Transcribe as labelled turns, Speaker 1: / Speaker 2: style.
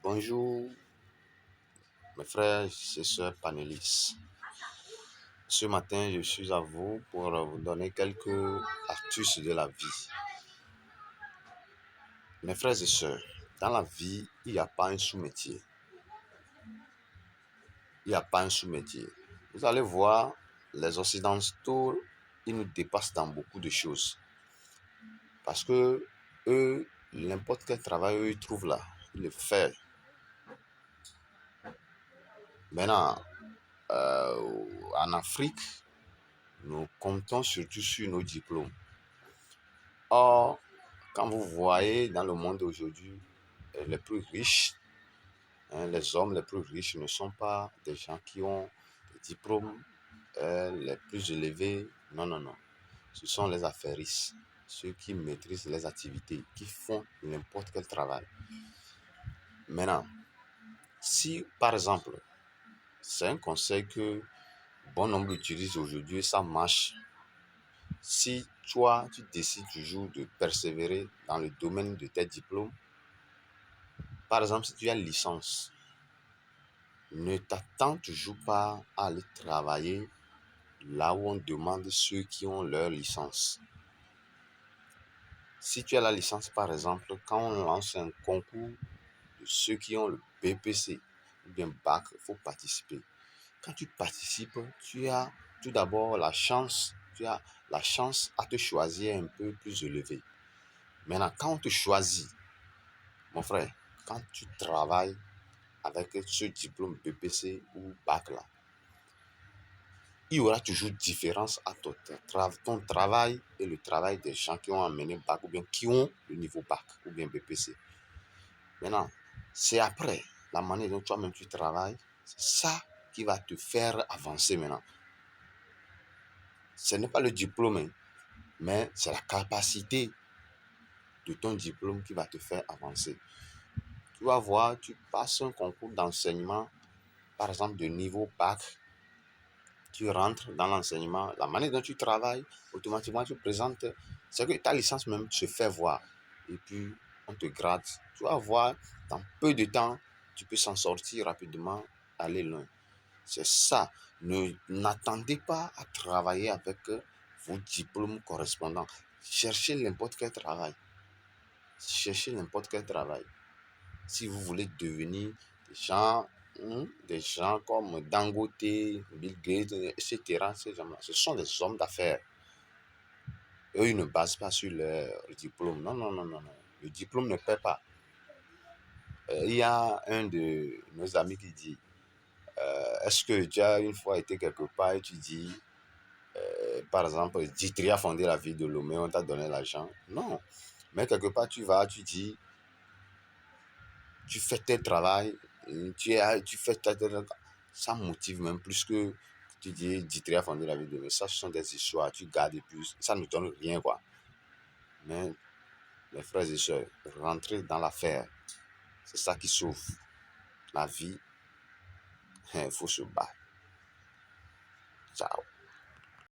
Speaker 1: Bonjour mes frères et sœurs panélistes. Ce matin, je suis à vous pour vous donner quelques astuces de la vie. Mes frères et sœurs, dans la vie, il n'y a pas un sous-métier. Il n'y a pas un sous-métier. Vous allez voir, les Occidentaux, ils nous dépassent dans beaucoup de choses. Parce que eux, n'importe quel travail, eux, ils trouvent là. Ils le font. Maintenant, en Afrique, nous comptons surtout sur nos diplômes. Or, quand vous voyez dans le monde aujourd'hui, les plus riches, les hommes les plus riches ne sont pas des gens qui ont des diplômes les plus élevés. Non, non, non. Ce sont les affairistes, ceux qui maîtrisent les activités, qui font n'importe quel travail. Maintenant, si par exemple, c'est un conseil que bon nombre utilisent aujourd'hui et ça marche. Si toi, tu décides toujours de persévérer dans le domaine de tes diplômes, par exemple, si tu as une licence, ne t'attends toujours pas à aller travailler là où on demande ceux qui ont leur licence. Si tu as la licence, par exemple, quand on lance un concours de ceux qui ont le BPC ou bien bac, il faut participer. Quand tu participes, tu as tout d'abord tu as la chance à te choisir un peu plus élevé. Maintenant, quand on te choisit, mon frère, quand tu travailles avec ce diplôme BPC ou bac là, il y aura toujours différence entre ton travail et le travail des gens qui ont amené bac ou bien qui ont le niveau bac ou bien BPC. Maintenant, c'est après la manière dont toi-même tu travailles, c'est ça qui va te faire avancer maintenant. Ce n'est pas le diplôme, mais c'est la capacité de ton diplôme qui va te faire avancer. Tu vas voir, tu passes un concours d'enseignement, par exemple de niveau bac, tu rentres dans l'enseignement, la manière dont tu travailles, automatiquement tu présentes, c'est que ta licence même se fait voir. Et puis, on te grade. Tu vas voir, dans peu de temps, tu peux s'en sortir rapidement, aller loin. C'est ça. N'attendez pas à travailler avec vos diplômes correspondants. Cherchez n'importe quel travail. Cherchez n'importe quel travail. Si vous voulez devenir des gens comme Dangote, Bill Gates, etc., ce sont des hommes d'affaires. Eux, ils ne basent pas sur leur diplôme. Non, non, non, non, non. Le diplôme ne paie pas. Il y a un de nos amis qui dit, est-ce que tu as une fois été quelque part et tu dis, par exemple, Ditri a fondé la ville de Lomé, on t'a donné l'argent? Non. Mais quelque part, tu vas, tu dis, tu fais tel travail, tu fais tel, ça motive même plus que tu dis Ditri a fondé la ville de Lomé. Ça, ce sont des histoires, tu gardes et puis ça ne donne rien, quoi. Mais, mes frères et sœurs, rentrez dans l'affaire. C'est ça qui sauve la vie. Il faut se battre. Ciao.